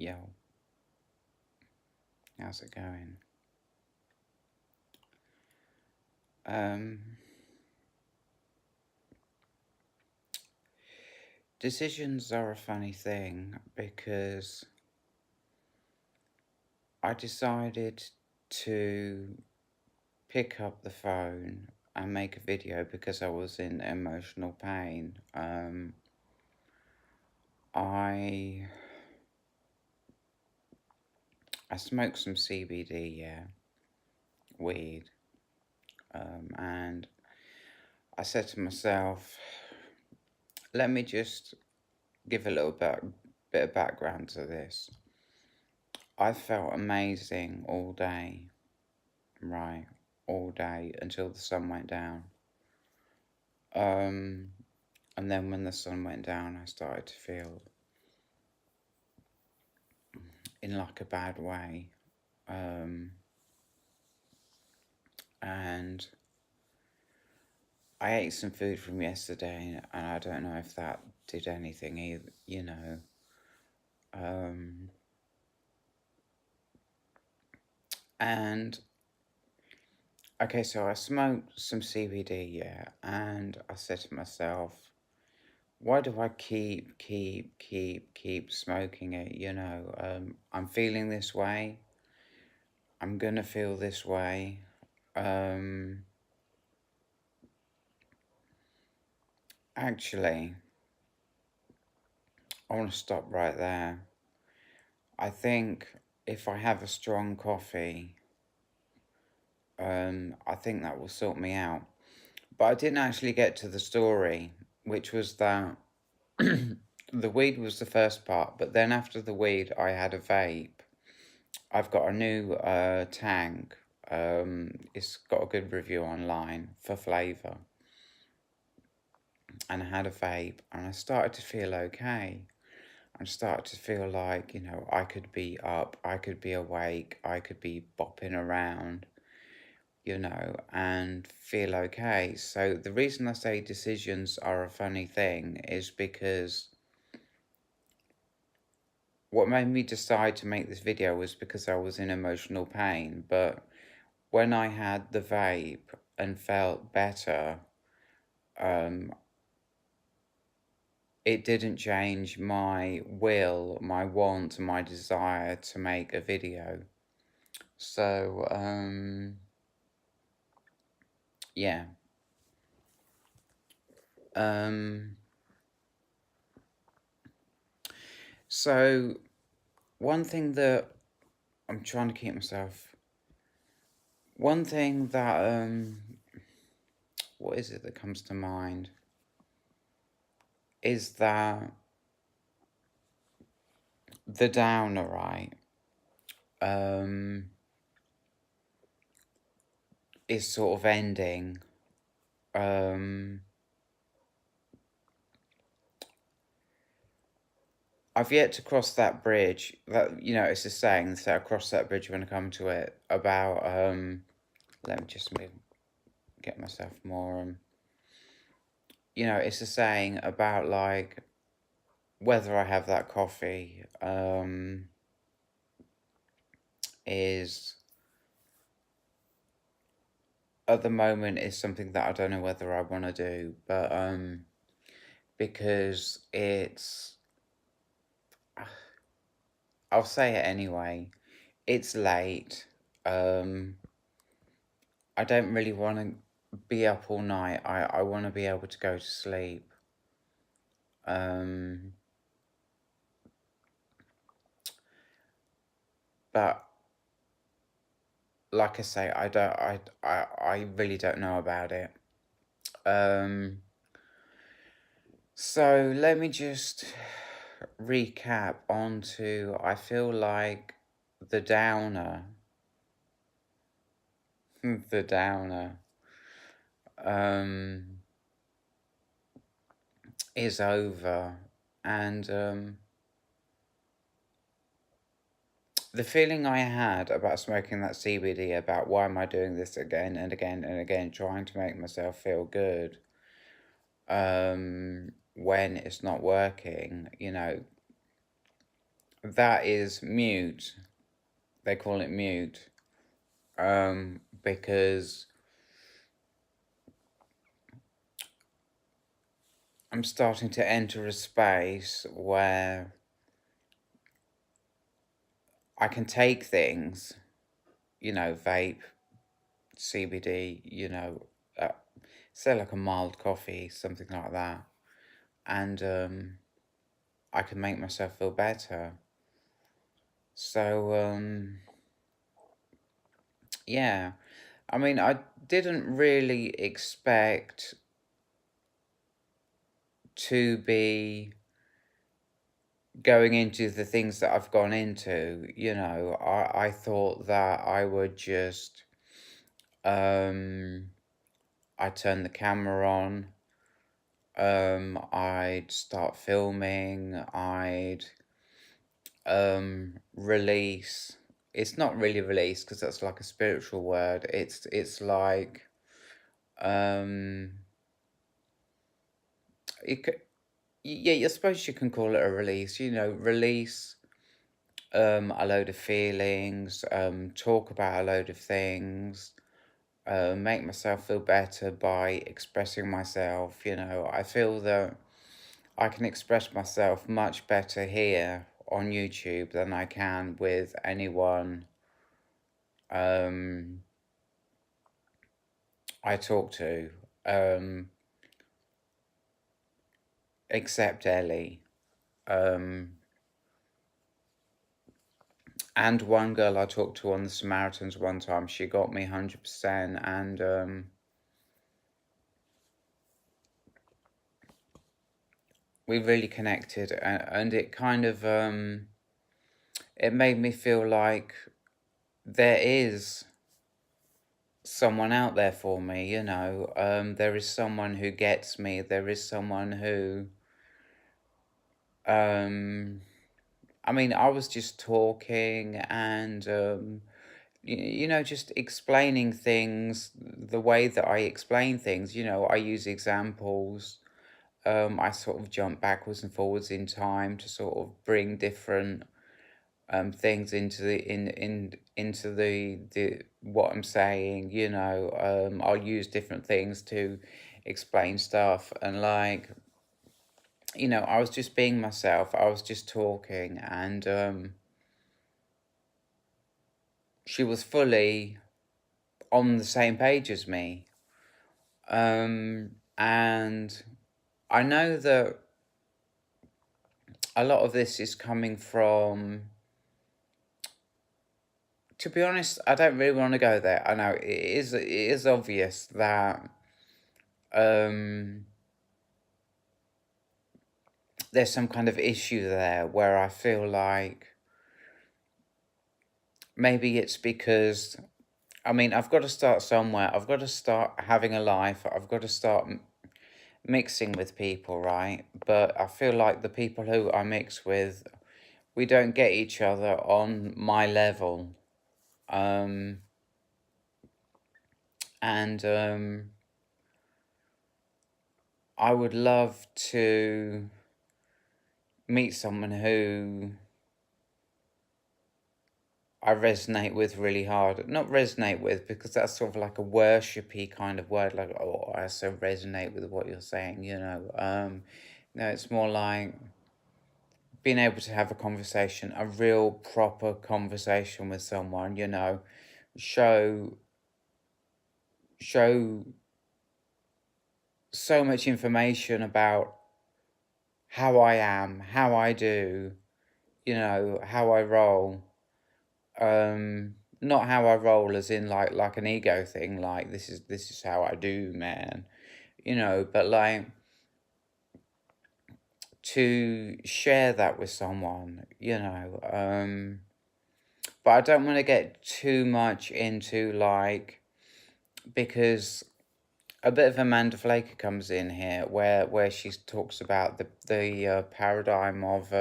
Yo, how's it going? Um, Decisions are a funny thing because I decided to pick up the phone and make a video because I was in emotional pain. I I smoked some CBD, yeah, weed, and I said to myself, let me just give a little bit of background to this. I felt amazing all day, right, all day until the sun went down. And then when the sun went down, I started to feel in like a bad way. And I ate some food from yesterday, and I don't know if that did anything either. And okay, so I smoked some CBD, yeah, and I said to myself, why do I keep smoking it? I'm feeling this way. I'm gonna feel this way. Actually, I want to stop right there. I think if I have a strong coffee, I think that will sort me out. But I didn't actually get to the story, which was that the weed was the first part, but then after the weed, I had a vape. I've got a new tank. It's got a good review online for flavour. And I had a vape, and I started to feel okay. I started to feel like, I could be up, I could be awake, I could be bopping around, and feel okay. So the reason I say decisions are a funny thing is because what made me decide to make this video was because I was in emotional pain. But when I had the vape and felt better, it didn't change my will, my want, my desire to make a video. So, yeah. So one thing that I'm trying to keep myself, one thing that, what is it that comes to mind? Is that the downer, right? Is sort of ending. I've yet to cross that bridge. That it's a saying, so I'll cross that bridge when I come to it. About let me just get myself more. It's a saying about like whether I have that coffee. Is at the moment is something that I don't know whether I want to do, but because I'll say it anyway. It's late. I don't really want to be up all night. I want to be able to go to sleep. But like I say, I really don't know about it. So let me just recap onto, I feel like the downer, the downer, is over. And the feeling I had about smoking that CBD, about why am I doing this again and again and again, trying to make myself feel good, when it's not working, that is mute. They call it mute. Because I'm starting to enter a space where I can take things, vape, CBD, say like a mild coffee, something like that, and I can make myself feel better. So, yeah, I mean, I didn't really expect to be going into the things that I've gone into. I thought that I would just, I'd turn the camera on, I'd start filming, I'd release. It's not really release because that's like a spiritual word. It's like um it could, yeah, I suppose you can call it a release. Release a load of feelings, talk about a load of things, make myself feel better by expressing myself. I feel that I can express myself much better here on YouTube than I can with anyone um, I talk to, um, except Ellie. Um, and one girl I talked to on the Samaritans one time, she got me 100%, and we really connected, and it kind of it made me feel like there is someone out there for me. There is someone who gets me. There is someone who um I mean, I was just talking and just explaining things the way that I explain things. I use examples. I sort of jump backwards and forwards in time to sort of bring different things into the what I'm saying. I'll use different things to explain stuff, and like, I was just being myself. I was just talking, and she was fully on the same page as me. And I know that a lot of this is coming from, to be honest, I don't really want to go there. I know it is obvious that um, there's some kind of issue there where I feel like maybe it's because, I mean, I've got to start somewhere. I've got to start having a life. I've got to start mixing with people, right? But I feel like the people who I mix with, we don't get each other on my level. Um, and I would love to meet someone who I resonate with really hard. Not resonate with, because that's sort of like a worshipy kind of word, like, oh, I so resonate with what you're saying. No, it's more like being able to have a conversation, a real proper conversation with someone, show show so much information about how I am, how I do, how I roll. Not how I roll as in like an ego thing, like this is how I do, man. But like to share that with someone. But I don't want to get too much into like, because a bit of Amanda Flaker comes in here where she talks about the paradigm of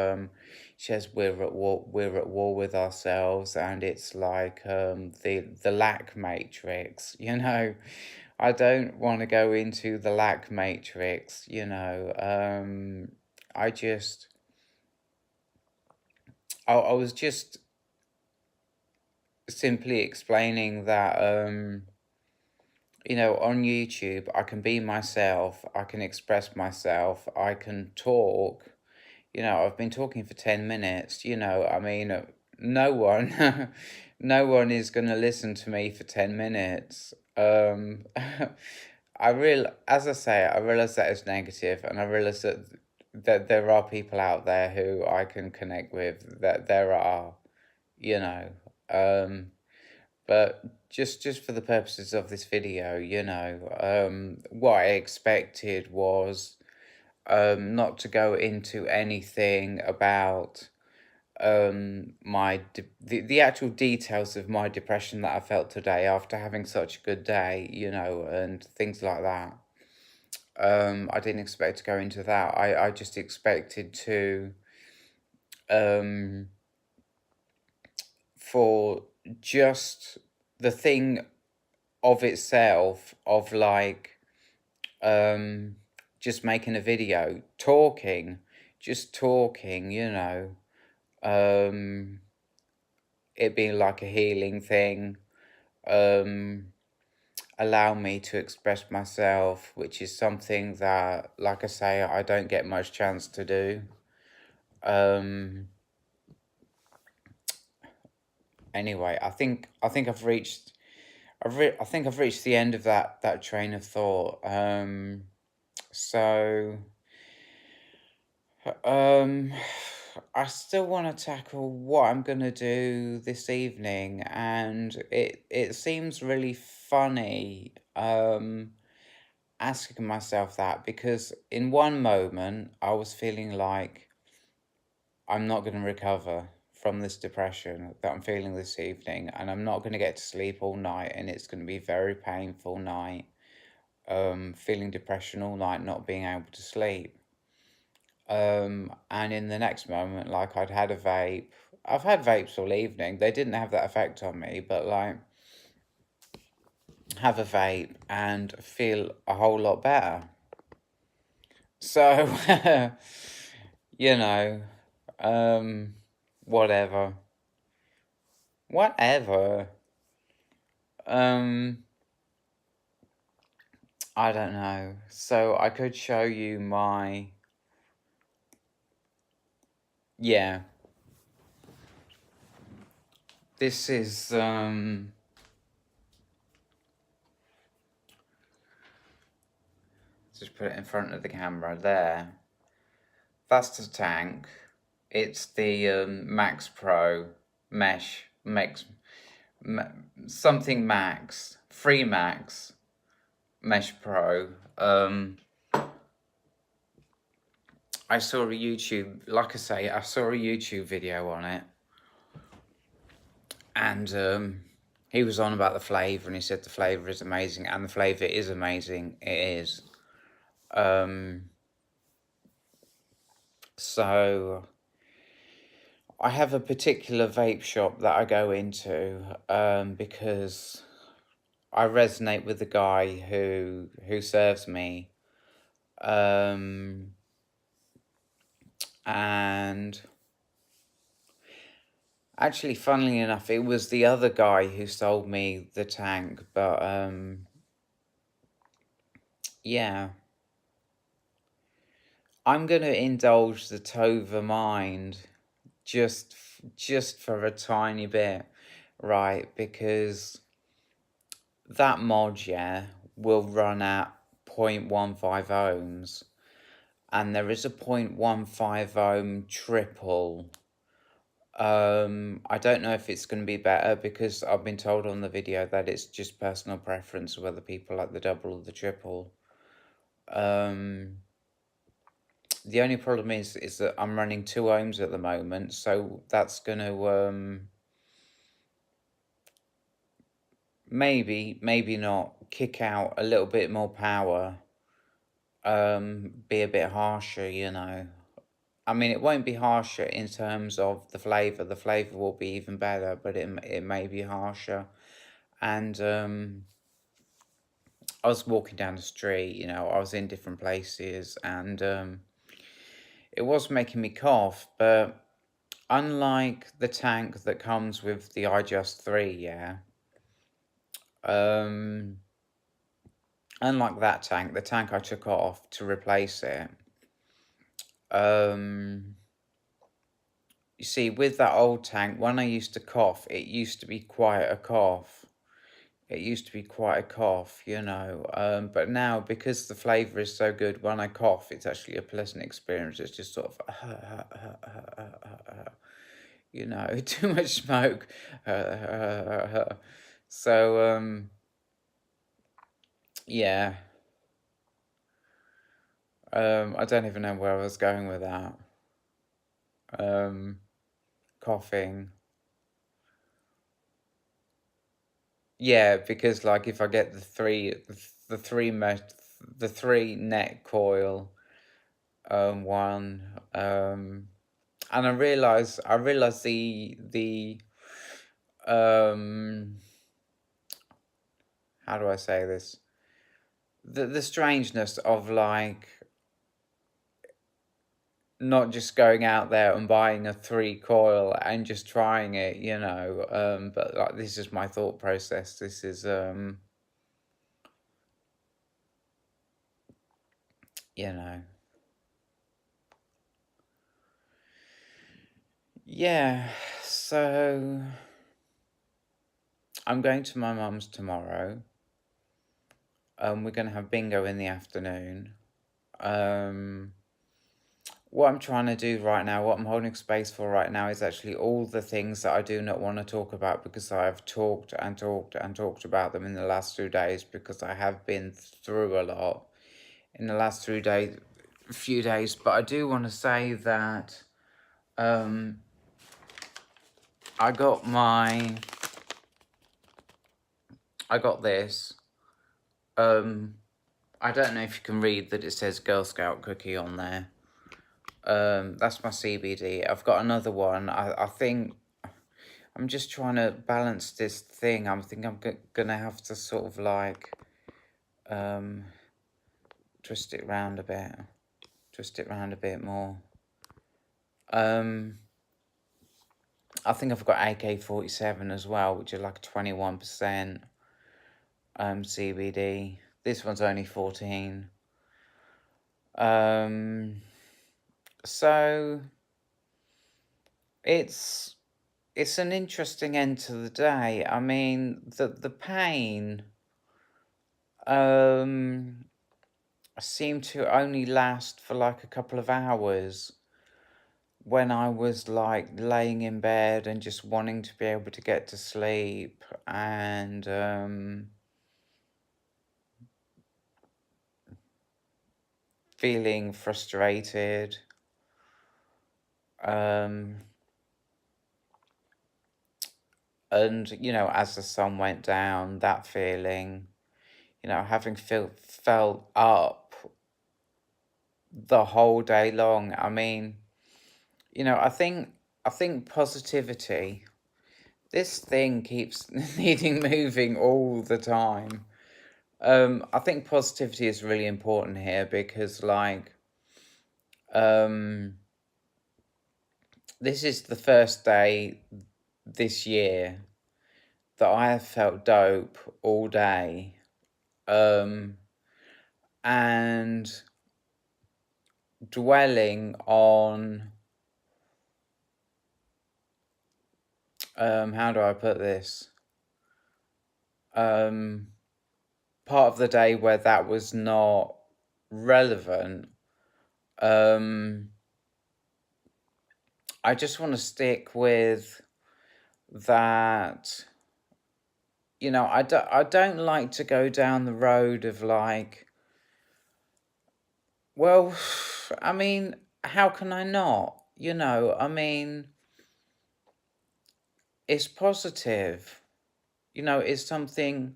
she says we're at war with ourselves, and it's like the lack matrix. I don't want to go into the lack matrix. I just I was just simply explaining that, you know, on YouTube, I can be myself, I can express myself, I can talk. You know, I've been talking for 10 minutes, you know, I mean, no one, no one is going to listen to me for 10 minutes. As I say, I realize that it's negative, and I realize that there are people out there who I can connect with, that there are, you know, um, but just for the purposes of this video, you know, what I expected was not to go into anything about the actual details of my depression that I felt today after having such a good day, you know, and things like that. I didn't expect to go into that. I just expected to um for just the thing of itself of like um just making a video, talking, just talking, you know, um it being like a healing thing, um allow me to express myself, which is something that, like I say, I don't get much chance to do. um Anyway, I think I think I've reached the end of that train of thought. So um I still want to tackle what I'm gonna do this evening, and it seems really funny asking myself that, because in one moment I was feeling like I'm not going to recover from this depression that I'm feeling this evening, and I'm not going to get to sleep all night, and it's going to be a very painful night. Feeling depression all night, not being able to sleep. And in the next moment, like I'd had a vape. I've had vapes all evening. They didn't have that effect on me, but like have a vape and feel a whole lot better. So, you know, um, whatever. Whatever. Um, I don't know. So I could show you my, yeah. This is, just put it in front of the camera there. That's the tank. It's the Max Pro Mesh Max, something Max, Free Max Mesh Pro. I saw a YouTube, like I say, I saw a YouTube video on it, and he was on about the flavour, and he said the flavour is amazing, and the flavour is amazing. It is. So I have a particular vape shop that I go into because I resonate with the guy who serves me, and actually, funnily enough, it was the other guy who sold me the tank, but yeah, I'm gonna indulge the Tova mind just for a tiny bit, right? Because that mod, yeah, will run at 0.15 ohms, and there is a 0.15 ohm triple. I don't know if it's going to be better, because I've been told on the video that it's just personal preference whether people like the double or the triple. The only problem is that I'm running 2 ohms at the moment, so that's going to maybe not kick out a little bit more power, be a bit harsher, you know. I mean, it won't be harsher in terms of the flavour. The flavour will be even better, but it may be harsher. And I was walking down the street, you know, I was in different places, and it was making me cough, but unlike the tank that comes with the iJust 3, yeah, um, unlike that tank, the tank I took off to replace it, you see, with that old tank, when I used to cough, it used to be quite a cough. It used to be quite a cough, you know. But now, because the flavour is so good, when I cough, it's actually a pleasant experience. It's just sort of, you know, too much smoke. So, yeah. I don't even know where I was going with that. Coughing. Yeah, because like if I get the three net coil, one, and I realize um, how do I say this? The strangeness of like not just going out there and buying a 3 coil and just trying it, you know. But like this is my thought process. This is you know. Yeah, so I'm going to my mum's tomorrow. We're gonna have bingo in the afternoon. Um, what I'm trying to do right now, what I'm holding space for right now, is actually all the things that I do not want to talk about because I've talked and talked and talked about them in the last 2 days because I have been through a lot in the last few days. But I do want to say that um, I got this. I don't know if you can read that it says Girl Scout cookie on there. That's my CBD. I've got another one. I think I'm just trying to balance this thing. I think I'm gonna have to sort of like twist it round a bit. Twist it round a bit more. I think I've got AK-47 as well, which is like 21% CBD. This one's only 14. So it's an interesting end to the day. I mean, the pain seemed to only last for like a couple of hours when I was like laying in bed and just wanting to be able to get to sleep and feeling frustrated. And you know, as the sun went down, that feeling, you know, having felt up the whole day long. I mean, you know, I think positivity, this thing keeps needing moving all the time. I think positivity is really important here because like this is the first day this year that I have felt dope all day. And dwelling on how do I put this? Part of the day where that was not relevant. I just want to stick with that. You know, I don't like to go down the road of like, well, I mean, how can I not? You know, I mean, it's positive. You know, it's something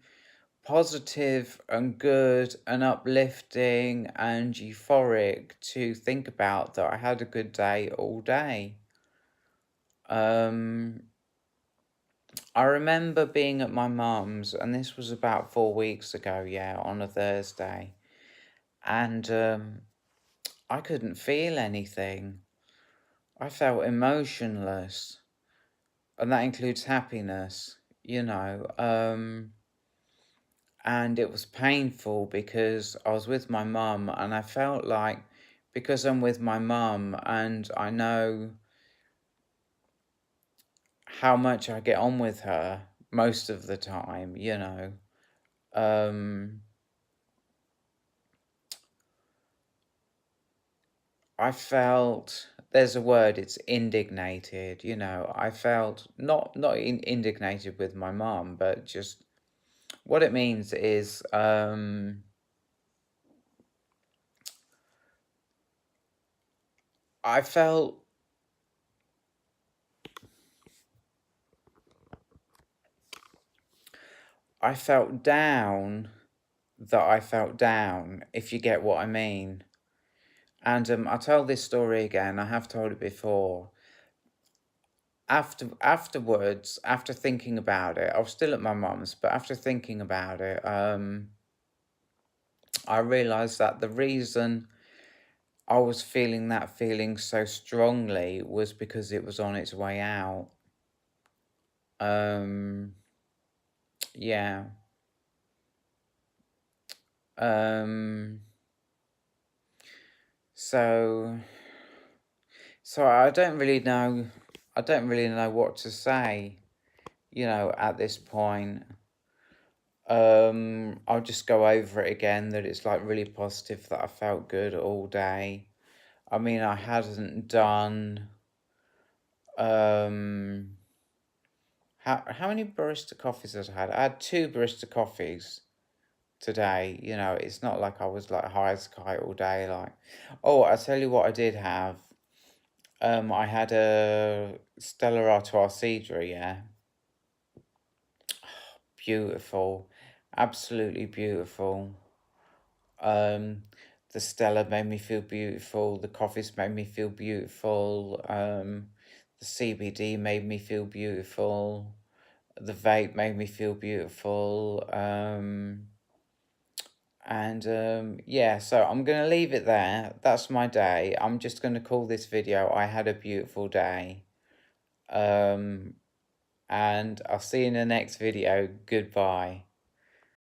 positive and good and uplifting and euphoric to think about that I had a good day all day. I remember being at my mum's, and this was about 4 weeks ago, yeah, on a Thursday, and I couldn't feel anything. I felt emotionless, and that includes happiness, you know. And it was painful because I was with my mum, and I felt like because I'm with my mum and I know how much I get on with her most of the time, you know. Um, I felt there's a word, it's indignated, you know. I felt not indignated with my mom, but just what it means is I felt I felt down that I felt down, if you get what I mean. And I'll tell this story again. I have told it before. Afterwards, after thinking about it, I was still at my mum's, but after thinking about it, I realized that the reason I was feeling that feeling so strongly was because it was on its way out. Um, yeah. Um, so, so I don't really know what to say, you know, at this point. I'll just go over it again that it's like really positive that I felt good all day. I mean, I hadn't done, um, how many barista coffees had I had? I had two barista coffees today. You know, it's not like I was like high as a kite all day. Like, oh, I tell you what, I did have. I had a Stella Artois Cidre, yeah, beautiful, absolutely beautiful. Um, the Stella made me feel beautiful. The coffees made me feel beautiful. The CBD made me feel beautiful. The vape made me feel beautiful. Yeah, so I'm going to leave it there. That's my day. I'm just going to call this video I Had a Beautiful Day. Um, and I'll see you in the next video. Goodbye.